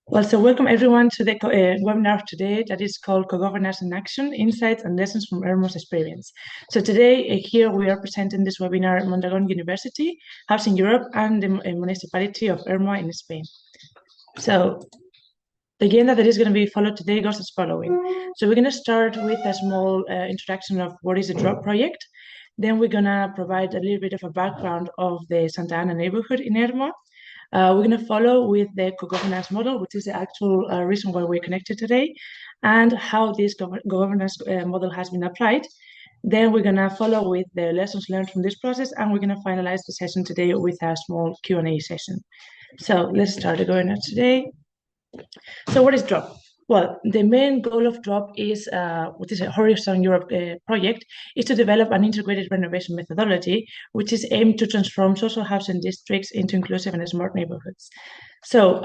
Well, so welcome everyone to the webinar today that is called Co-Governance in Action, Insights and Lessons from Ermua's Experience. So today here we are presenting this webinar at Mondragon University, Housing Europe, and the Municipality of Ermua in Spain. So the agenda that is going to be followed today goes as following. So we're going to start with a small introduction of what is the DROP project. Then we're going to provide a little bit of a background of the Santa Ana neighborhood in Ermua. We're going to follow with the co-governance model, which is the actual reason why we're connected today, and how this governance model has been applied. Then we're going to follow with the lessons learned from this process, and we're going to finalize the session today with a small Q&A session. So let's start the governance today. So what is DROP? Well, the main goal of DROP is, which is a Horizon Europe project, is to develop an integrated renovation methodology, which is aimed to transform social housing districts into inclusive and smart neighborhoods. So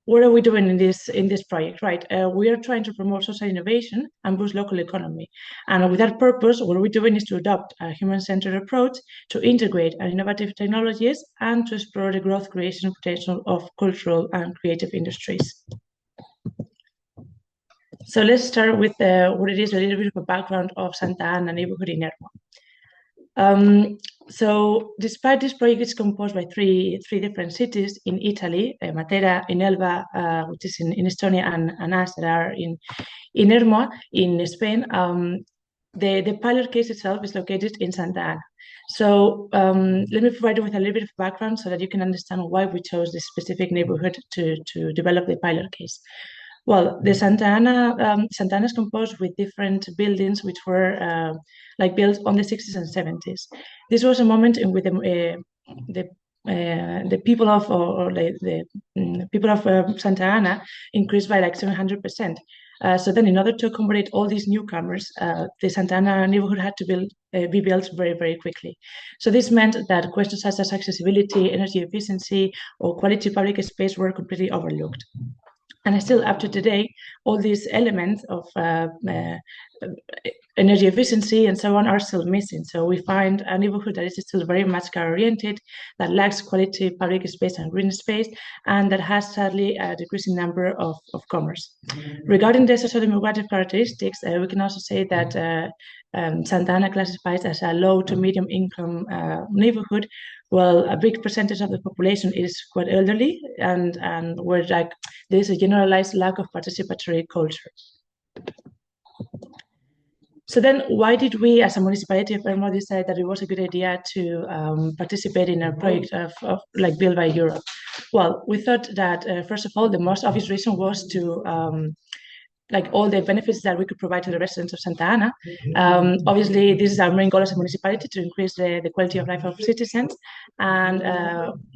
what are we doing in this project, right? We are trying to promote social innovation and boost local economy. And with that purpose, what we're doing is to adopt a human-centered approach to integrate innovative technologies and to explore the growth creation potential of cultural and creative industries. So let's start with what it is, a little bit of a background of Santa Ana neighborhood in Ermua. So despite this project is composed by three different cities in Italy, Matera, in Elba, which is in Estonia, and us that are in Ermua, in Spain, the pilot case itself is located in Santa Ana. So let me provide you with a little bit of background so that you can understand why we chose this specific neighborhood to develop the pilot case. Well, the Santa Ana is composed with different buildings which were built on the 60s and 70s. This was a moment in which the people of people of Santa Ana increased by like 700%. So then, in order to accommodate all these newcomers, the Santa Ana neighborhood had to be built very, very quickly. So this meant that questions such as accessibility, energy efficiency, or quality public space were completely overlooked. And still up to today, all these elements of energy efficiency and so on are still missing. So we find a neighborhood that is still very much car-oriented, that lacks quality public space and green space, and that has sadly a decreasing number of commerce. Regarding the socio-demographic characteristics, we can also say that Santa Ana classifies as a low to medium income neighborhood. Well, a big percentage of the population is quite elderly, and where there is a generalized lack of participatory culture. So then, why did we, as a municipality of Ermua, decide that it was a good idea to participate in a project of built by Europe? Well, we thought that first of all, the most obvious reason was to all the benefits that we could provide to the residents of Santa Ana. Obviously, this is our main goal as a municipality, to increase the quality of life of citizens. And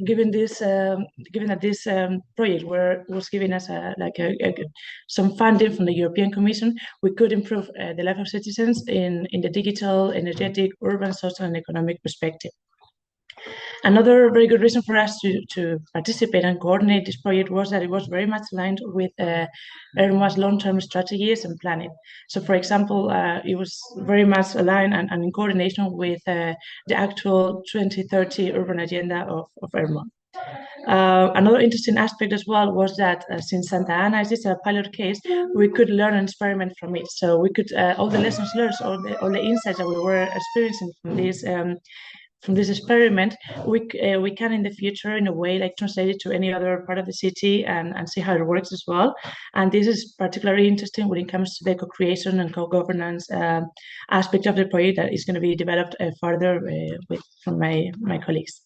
given that this project was giving us some funding from the European Commission, we could improve the life of citizens in the digital, energetic, urban, social, and economic perspective. Another very good reason for us to participate and coordinate this project was that it was very much aligned with Ermua's long-term strategies and planning. So, for example, it was very much aligned and in coordination with the actual 2030 urban agenda of Ermua. Another interesting aspect as well was that since Santa Ana is a pilot case, we could learn and experiment from it. So we could, all the lessons learned, all the insights that we were experiencing from this experiment, we can in the future, in a way, translate it to any other part of the city and see how it works as well. And this is particularly interesting when it comes to the co-creation and co-governance aspect of the project that is going to be developed further from my colleagues.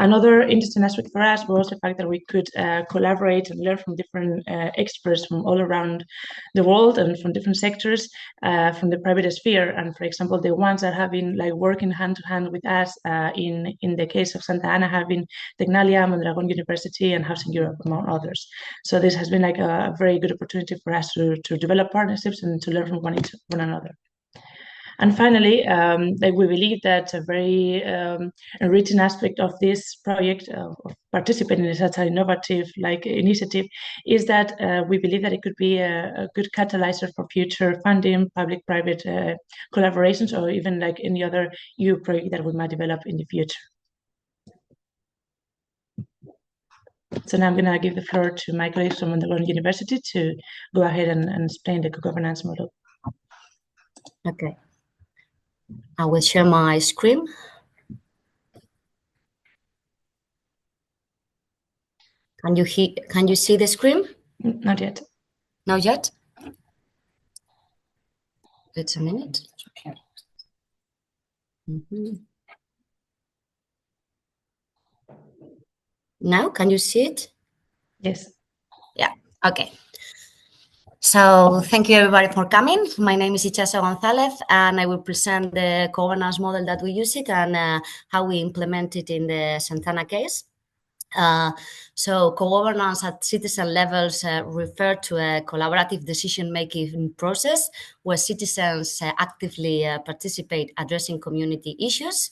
Another interesting aspect for us was the fact that we could collaborate and learn from different experts from all around the world and from different sectors, from the private sphere. And for example, the ones that have been working hand to hand with us in the case of Santa Ana have been Tecnalia, Mondragon University, and Housing Europe, among others. So this has been a very good opportunity for us to develop partnerships and to learn from one another. And finally, like we believe that a very enriching aspect of this project of participating in such an innovative like initiative is that we believe that it could be a good catalyzer for future funding, public-private collaborations, or even like any other EU project that we might develop in the future. So now I'm going to give the floor to my colleagues from Mondragon University to go ahead and explain the co-governance model. Okay. I will share my screen. Can you see the screen? Not yet. Not yet? It's a minute. Now, can you see it? Yes. Yeah, okay. So thank you everybody for coming. My name is Ichazo Gonzalez, and I will present the governance model that we use it and how we implement it in the Santana case. So co-governance at citizen levels refer to a collaborative decision-making process where citizens actively participate addressing community issues.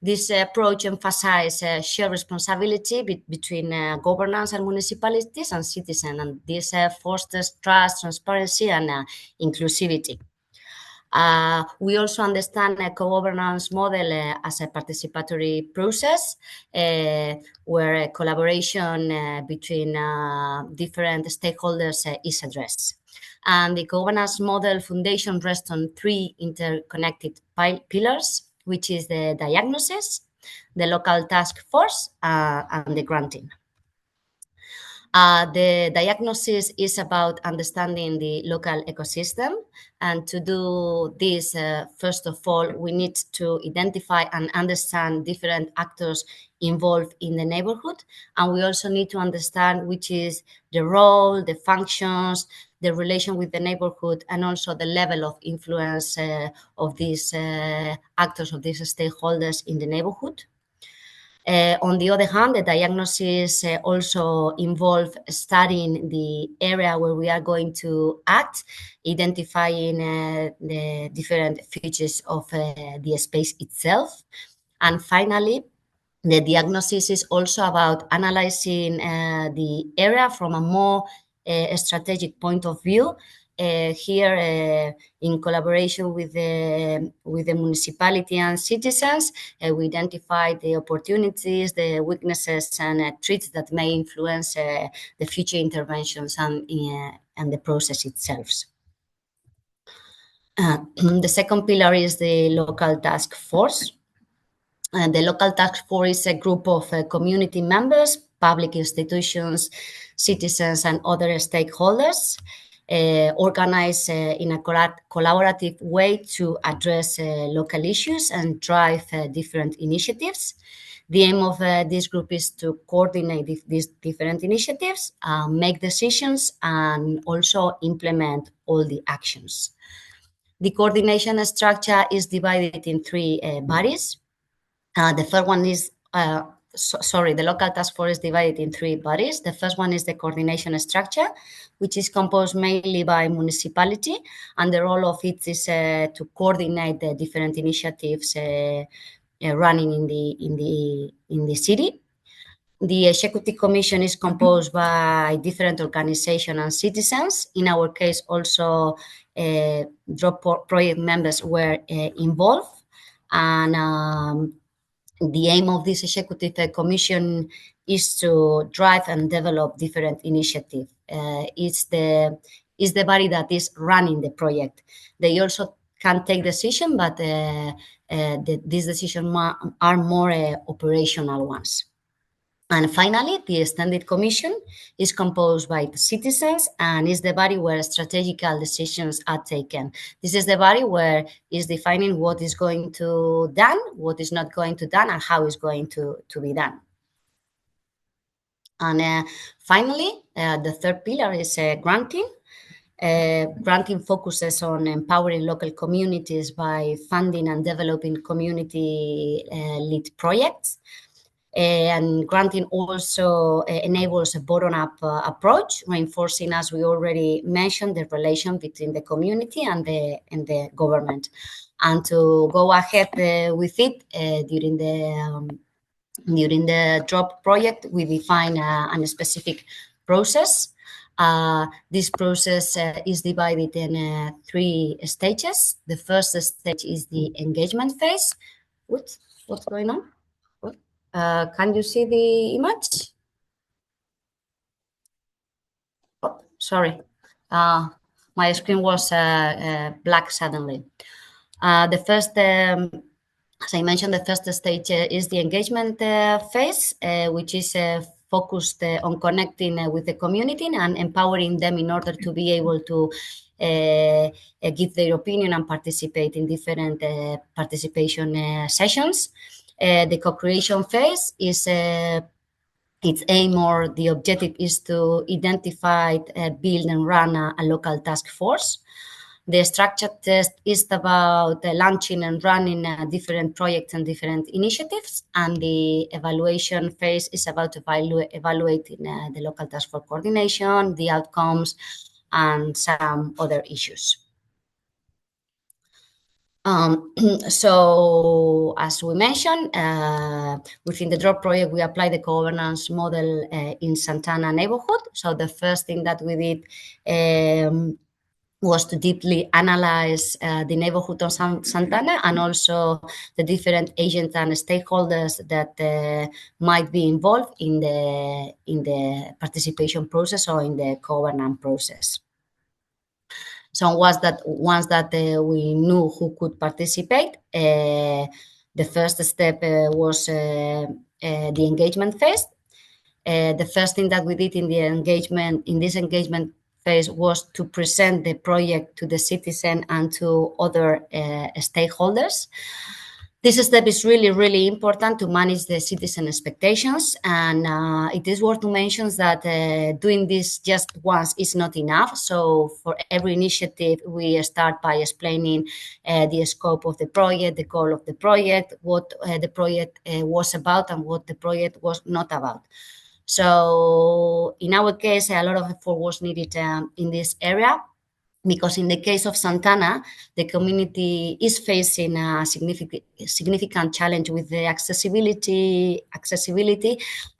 This approach emphasizes shared responsibility between governance and municipalities and citizens, and this fosters trust, transparency, and inclusivity. We also understand a co-governance model as a participatory process where collaboration between different stakeholders is addressed. And the governance model foundation rests on three interconnected pillars, which is the diagnosis, the local task force, and the granting. The diagnosis is about understanding the local ecosystem. And to do this, first of all, we need to identify and understand different actors involved in the neighborhood. And we also need to understand which is the role, the functions, the relation with the neighborhood, and also the level of influence of these actors, of these stakeholders in the neighborhood. On the other hand, the diagnosis also involves studying the area where we are going to act, identifying the different features of the space itself. And finally, the diagnosis is also about analyzing the area from a more strategic point of view. Here, in collaboration with the municipality and citizens, we identify the opportunities, the weaknesses, and threats that may influence the future interventions and the process itself. The second pillar is the local task force. The local task force is a group of community members, public institutions, citizens, and other stakeholders organized in a collaborative way to address local issues and drive different initiatives. The aim of this group is to coordinate these different initiatives, make decisions, and also implement all the actions. The coordination structure is divided in three bodies. The first one is, the local task force is divided in three bodies. The first one is the coordination structure, which is composed mainly by municipality, and the role of it is to coordinate the different initiatives running in the city. The Executive Commission is composed by different organizations and citizens. In our case, also project members were involved, and the aim of this Executive Commission is to drive and develop different initiatives. It's the body that is running the project. They also can take decisions, but these decisions are more operational ones. And finally, the Extended Commission is composed by the citizens and is the body where strategical decisions are taken. This is the body where is defining what is going to done, what is not going to done, and how it's going to be done. And finally, the third pillar is granting. Granting focuses on empowering local communities by funding and developing community-led projects. And granting also enables a bottom-up approach, reinforcing, as we already mentioned, the relation between the community and the government. And to go ahead with it during the drop project, we define a specific process. This process is divided in 3 stages. The first stage is the engagement phase. What's going on? Can you see the image? Oh, sorry. My screen was black suddenly. The first, as I mentioned, the first stage is the engagement phase, which is focused on connecting with the community and empowering them in order to be able to give their opinion and participate in different participation sessions. The co-creation phase is its aim, or the objective, is to identify, build and run a local task force. The structure test is about launching and running different projects and different initiatives, and the evaluation phase is about evaluating the local task force coordination, the outcomes, and some other issues. So, as we mentioned, within the DROP project, we applied the governance model in Santana neighborhood. So the first thing that we did was to deeply analyze the neighborhood of Santana, and also the different agents and stakeholders that might be involved in the participation process or in the governance process. So once that we knew who could participate, the first step was the engagement phase. The first thing that we did in this engagement phase was to present the project to the citizen and to other stakeholders. This step is really, really important to manage the citizen expectations, and it is worth to mention that doing this just once is not enough. So for every initiative, we start by explaining the scope of the project, the goal of the project, what the project was about, and what the project was not about. So in our case, a lot of effort was needed in this area, because in the case of Santana, the community is facing a significant challenge with the accessibility,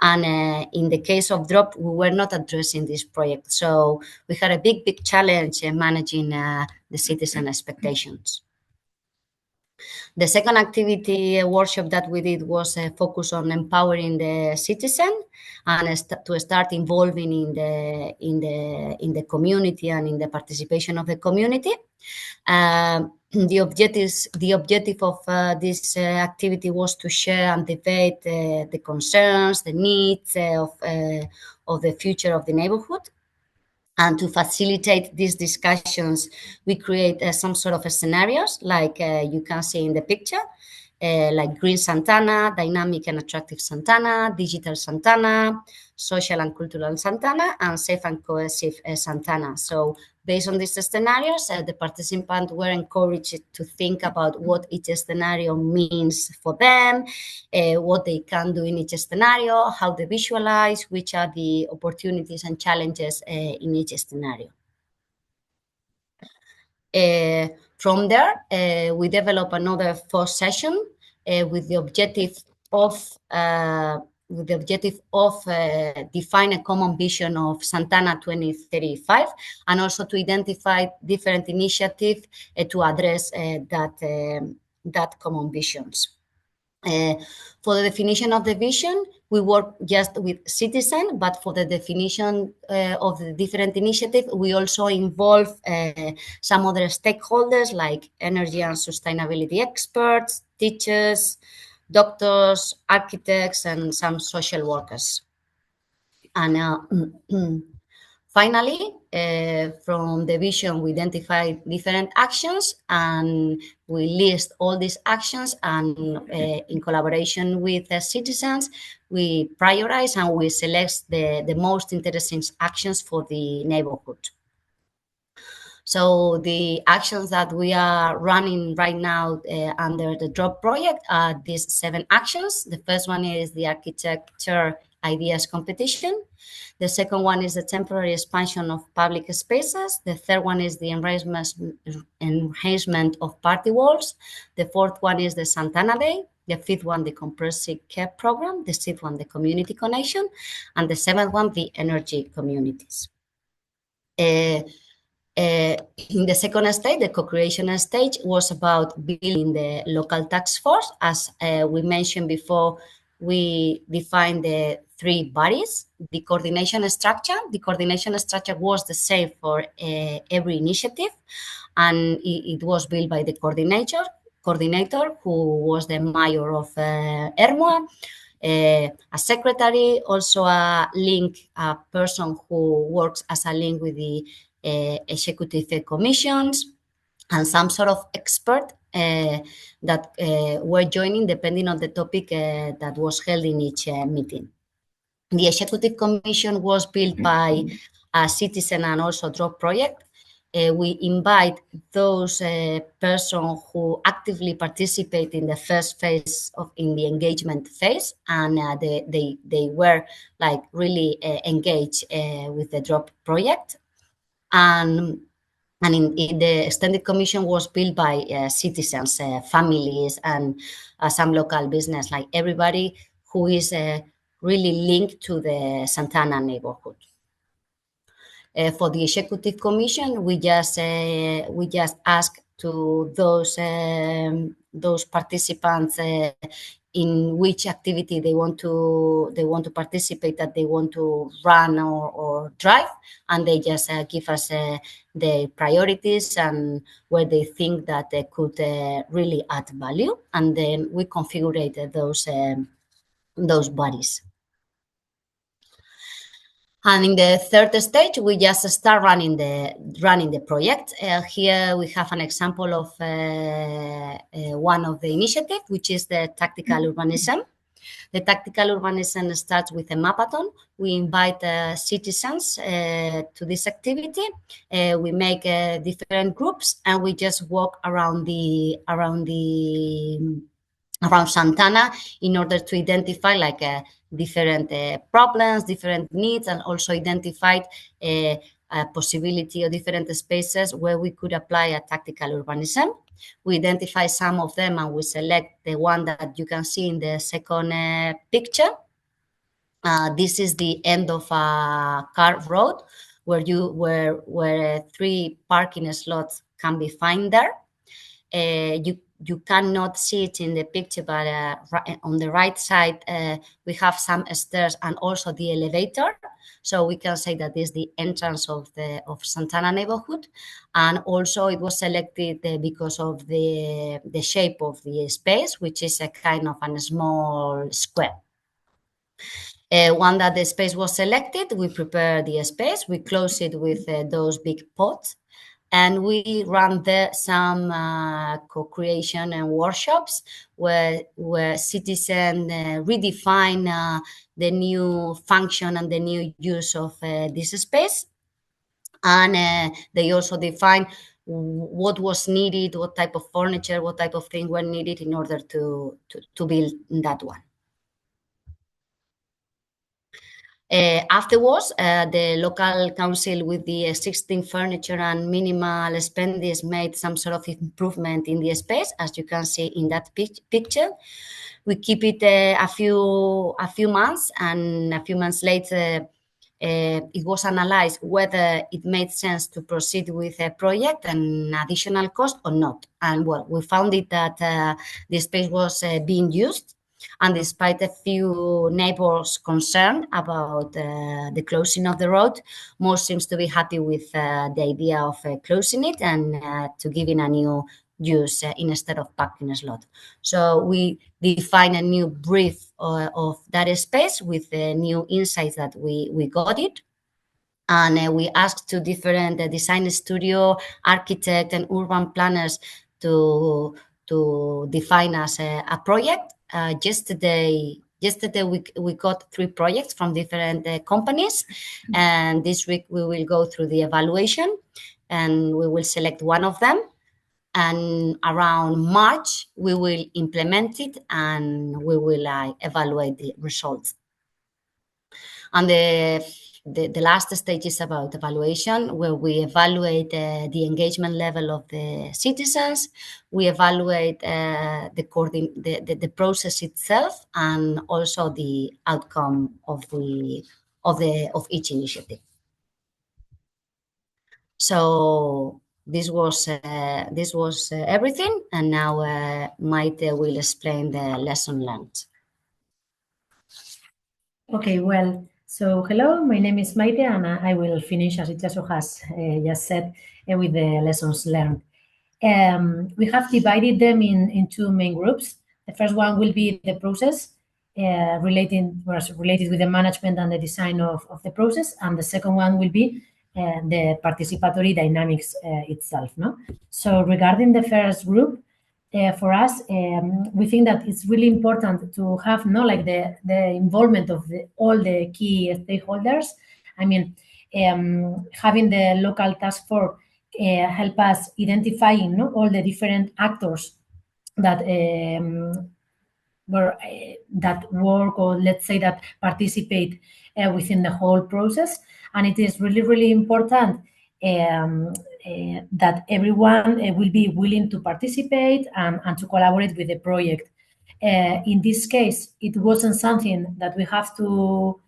and in the case of DROP, we were not addressing this project. So we had a big challenge in managing the citizen expectations. The second activity workshop that we did was focused on empowering the citizen and to start involving in the community and in the participation of the community. The objective of this activity was to share and debate the concerns, the needs of the future of the neighborhood. And to facilitate these discussions, we create some sort of scenarios like you can see in the picture, like Green Santana, Dynamic and Attractive Santana, Digital Santana, Social and Cultural Santana, and Safe and Cohesive Santana. So based on these scenarios, the participants were encouraged to think about what each scenario means for them, what they can do in each scenario, how they visualize, which are the opportunities and challenges in each scenario. From there, we develop another 4th session with the objective of define a common vision of Santana 2035, and also to identify different initiatives to address that common visions. For the definition of the vision, we work just with citizens, but for the definition of the different initiatives, we also involve some other stakeholders like energy and sustainability experts, teachers, doctors, architects, and some social workers. And finally, from the vision, we identify different actions, and we list all these actions, and in collaboration with the citizens, we prioritize and we select the most interesting actions for the neighborhood. So the actions that we are running right now under the DROP project are these 7 actions. The first one is the architecture ideas competition. The second one is the temporary expansion of public spaces. The third one is the enhancement of party walls. The fourth one is the Santana Day. The fifth one, the comprehensive care program. The sixth one, the community connection. And the seventh one, the energy communities. In the second stage, the co-creation stage, was about building the local task force. As we mentioned before, we defined the 3 bodies. The coordination structure. The coordination structure was the same for every initiative, and it was built by the coordinator, who was the mayor of Ermua, a secretary, also a person who works as a link with the executive commissions, and some sort of expert that were joining depending on the topic that was held in each meeting. The executive commission was built by a citizen and also DROP project. We invite those persons who actively participate in the first phase in the engagement phase, and they were like really engaged with the DROP project. And in the extended commission was built by citizens, families, and some local business, like everybody who is really linked to the Santana neighborhood. For the executive commission, we just ask to those participants in which activity they want to participate, that they want to run or drive, and they just give us the priorities and where they think that they could really add value, and then we configure those bodies. And in the third stage, we just start running the project. Here we have an example of one of the initiatives, which is the tactical urbanism. The tactical urbanism starts with a mapathon. We invite citizens to this activity. We make different groups, and we just walk around Santana in order to identify like different problems, different needs, and also identify a possibility of different spaces where we could apply a tactical urbanism. We identify some of them, and we select the one that you can see in the second picture. This is the end of a car road where 3 parking slots can be found there. You cannot see it in the picture, but on the right side, we have some stairs and also the elevator. So we can say that this is the entrance of Santana neighborhood. And also it was selected because of the shape of the space, which is a kind of a small square. One that the space was selected, we prepare the space, we close it with those big pots, and we run there some co-creation and workshops where citizens redefine the new function and the new use of this space. And they also define what was needed, what type of furniture, what type of things were needed in order to build that one. Afterwards, the local council, with the existing furniture and minimal spendings, made some sort of improvement in the space, as you can see in that picture. We keep it a few months, and a few months later, it was analyzed whether it made sense to proceed with a project and additional cost or not. And well, we found it that the space was being used. And despite a few neighbors concerned about the closing of the road, most seems to be happy with the idea of closing it and to giving a new use instead of parking slot. So we define a new brief of that space with the new insights that we got it. And we asked to different design studio, architect, and urban planners to define as a project. Yesterday we got 3 projects from different companies, and this week we will go through the evaluation. and we will select one of them. And around March, we will implement it and we will evaluate the results. And the last stage is about evaluation, where we evaluate the engagement level of the citizens. We evaluate the process itself and also the outcome of each initiative. So this was everything, and now Maite will explain the lesson learned. Okay, well, so hello, my name is Maite, and I will finish, as Itxaso has just said, with the lessons learned. We have divided them in two main groups. The first one will be the process, related with the management and the design of the process, and the second one will be the participatory dynamics itself. No, so regarding the first group, for us, we think that it's really important to have the involvement of all the key stakeholders. I mean, having the local task force help us identifying all the different actors that that work, or let's say that participate within the whole process. And it is really, really important that everyone will be willing to participate and to collaborate with the project. In this case, it wasn't something that we have to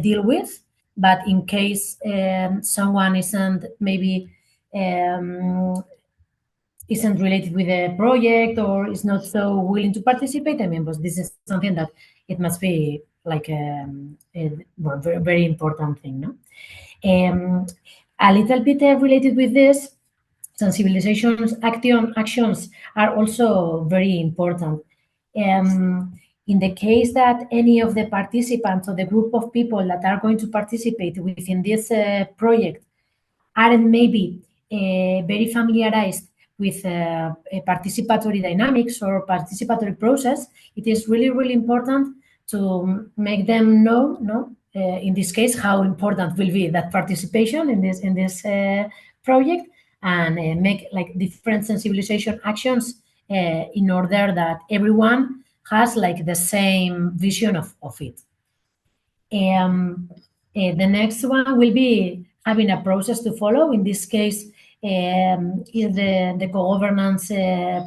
deal with, but in case someone isn't maybe isn't related with the project or is not so willing to participate, I mean, but this is something that it must be like a very, very important thing, no? A little bit related with this, sensibilizations actions are also very important. In the case that any of the participants or the group of people that are going to participate within this project aren't maybe very familiarized with participatory dynamics or participatory process, it is really, really important to make them know, in this case, how important will be that participation in this project, and make like different sensibilization actions in order that everyone has like the same vision of it. The next one will be having a process to follow. In this case, is the co-governance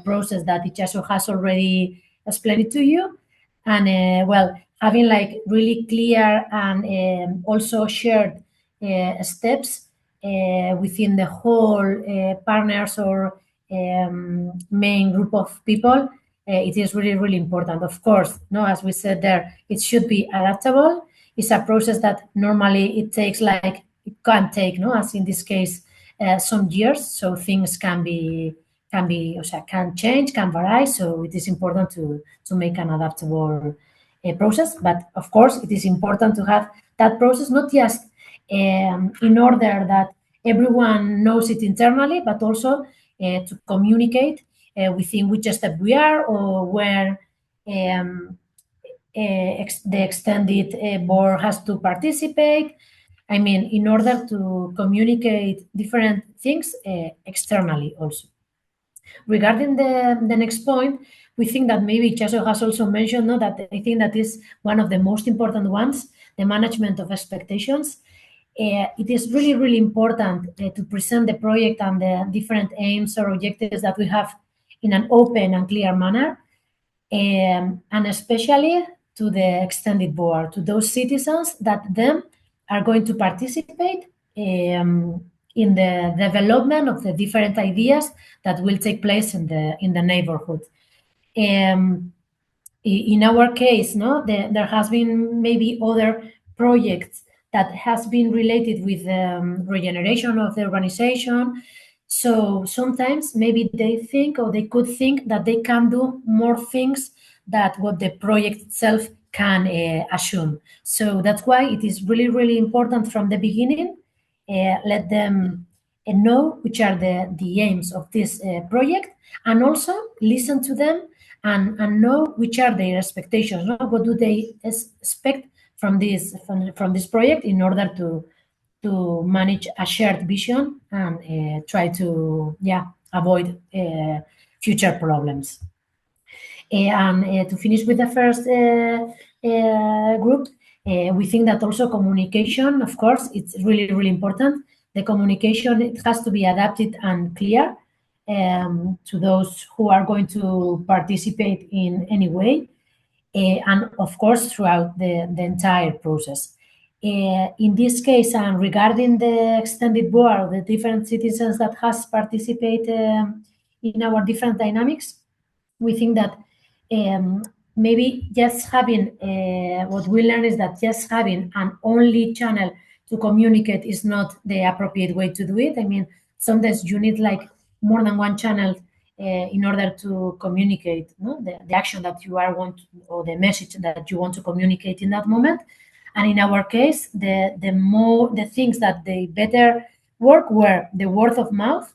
process that Itxaso has already explained to you. And well, having like really clear and also shared steps within the whole partners or main group of people, it is really, really important. Of course, no, as we said there, it should be adaptable. It's a process that normally it takes like, it can take, no, as in this case, some years. So things can change, can vary. So it is important to make an adaptable process. But of course, it is important to have that process, not just in order that everyone knows it internally, but also to communicate within which step we are, or where the extended board has to participate. I mean, in order to communicate different things externally also. Regarding the next point, we think that maybe Chaso has also mentioned, no, that I think that is one of the most important ones, the management of expectations. It is really, really important to present the project and the different aims or objectives that we have in an open and clear manner, and especially to the extended board, to those citizens that then are going to participate in the development of the different ideas that will take place in the neighborhood. In our case, no, there has been maybe other projects that has been related with regeneration of the urbanization. So sometimes maybe they think, or they could think, that they can do more things than what the project itself can assume. So that's why it is really, really important from the beginning. Let them know which are the aims of this project, and also listen to them and know which are their expectations. What do they expect from this project, in order to manage a shared vision and try to avoid future problems. And to finish with the first group, we think that also communication, of course, it's really, really important. The communication, it has to be adapted and clear to those who are going to participate in any way, and of course throughout the entire process. In this case, and regarding the extended board, the different citizens that has participated in our different dynamics, we think that maybe just having, what we learned is that just having an only channel to communicate is not the appropriate way to do it. I mean, sometimes you need like more than one channel in order to communicate the action that you are want, or the message that you want to communicate in that moment. And in our case, the things that they better work were the word of mouth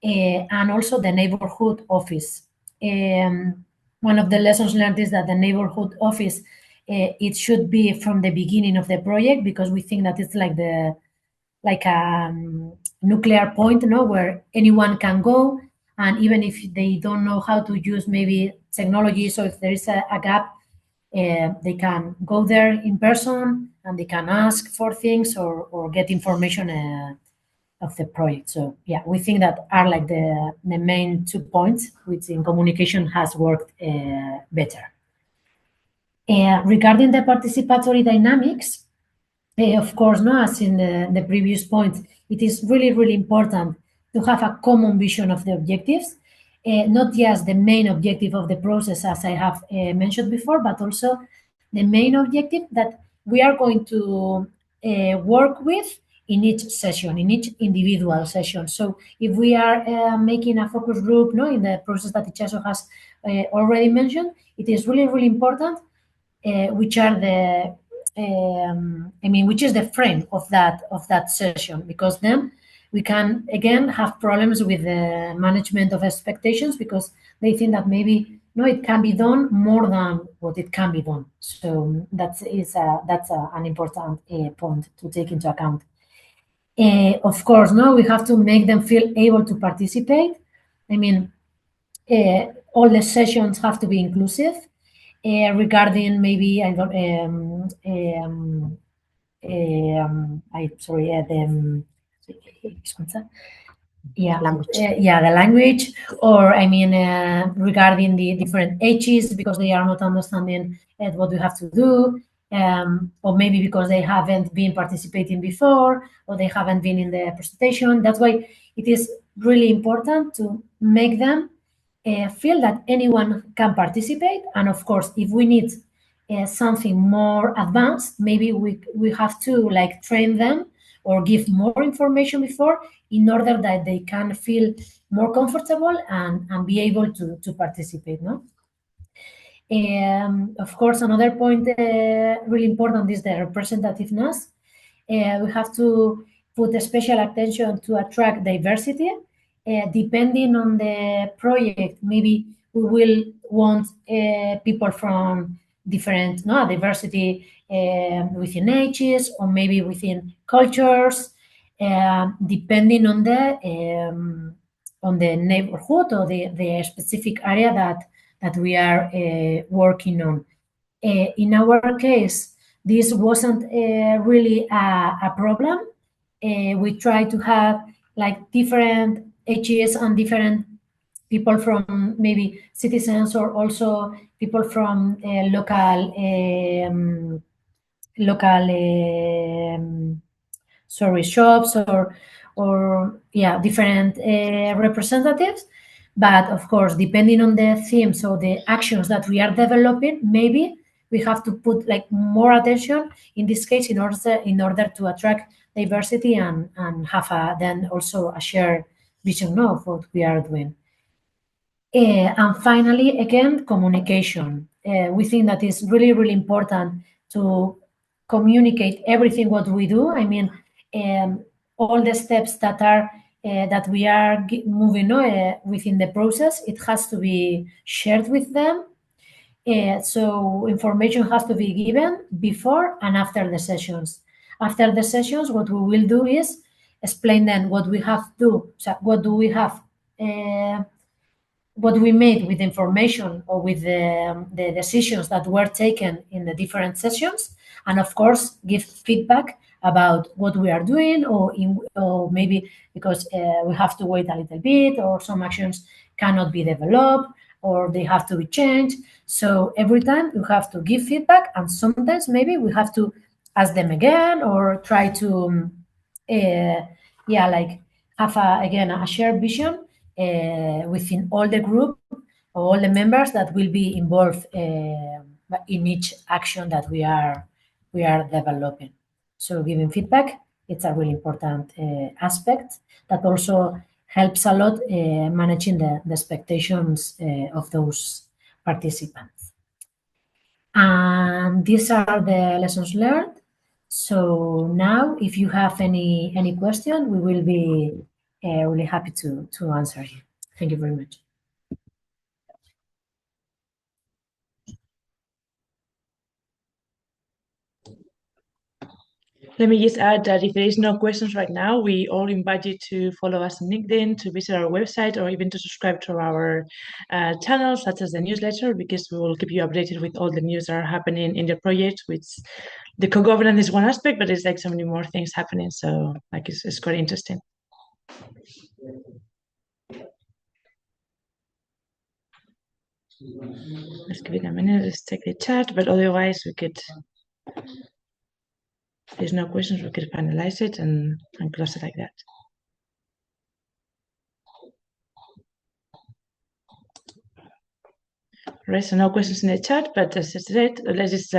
and also the neighborhood office. One of the lessons learned is that the neighborhood office, it should be from the beginning of the project, because we think that it's like a nuclear point, where anyone can go, and even if they don't know how to use maybe technology, so if there is a gap, they can go there in person and they can ask for things or get information of the project. So yeah, we think that are like the main 2 points which in communication has worked better. Regarding the participatory dynamics, of course, as in the previous point, it is really, really important to have a common vision of the objectives, not just the main objective of the process, as I have mentioned before, but also the main objective that we are going to work with in each session, in each individual session. So if we are making a focus group in the process that Ichazo has already mentioned, it is really, really important which are the which is the frame of that session, because then we can again have problems with the management of expectations, because they think that maybe it can be done more than what it can be done. So that's an important point to take into account. Of course, we have to make them feel able to participate. I mean, all the sessions have to be inclusive. Regarding maybe the language, or regarding the different ages, because they are not understanding what we have to do, or maybe because they haven't been participating before, or they haven't been in the presentation. That's why it is really important to make them feel that anyone can participate. And of course, if we need something more advanced, maybe we have to train them or give more information before, in order that they can feel more comfortable and be able to participate. Of course, another point really important is the representativeness. We have to put a special attention to attract diversity. Depending on the project, maybe we will want people from different diversity within ages, or maybe within cultures, depending on the neighborhood or the specific area that we are working on. In our case, this wasn't really a problem. We try to have different ages and different people from maybe citizens, or also people from local shops, or different representatives. But of course, depending on the themes or the actions that we are developing, maybe we have to put more attention in this case in order to attract diversity and have then also a shared vision of what we are doing. And finally, again, communication. We think that is really, really important to communicate everything what we do. All the steps that are that we are moving within the process, it has to be shared with them. So information has to be given before and after the sessions. After the sessions, what we will do is explain them what we have do, so what do we have, what we made with information or with the decisions that were taken in the different sessions, and of course give feedback about what we are doing, or maybe because we have to wait a little bit, or some actions cannot be developed, or they have to be changed. So every time you have to give feedback, and sometimes maybe we have to ask them again, or try to like have a shared vision within all the group, all the members that will be involved in each action that we are developing. So giving feedback, it's a really important aspect that also helps a lot managing the expectations of those participants. And these are the lessons learned. So now, if you have any question, we will be really happy to answer you. Thank you very much. Let me just add that if there is no questions right now, we all invite you to follow us on LinkedIn, to visit our website, or even to subscribe to our channels, such as the newsletter, because we will keep you updated with all the news that are happening in the project. Which the co-governance is one aspect, but it's like so many more things happening. So like it's quite interesting. Let's give it a minute. Let's check the chat, but otherwise we could. If there's no questions, we could finalize it and close it like that. Right, so no questions in the chat, but as I said, let's just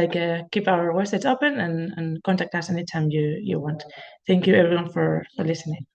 keep our websites open and contact us anytime you want. Thank you everyone for listening.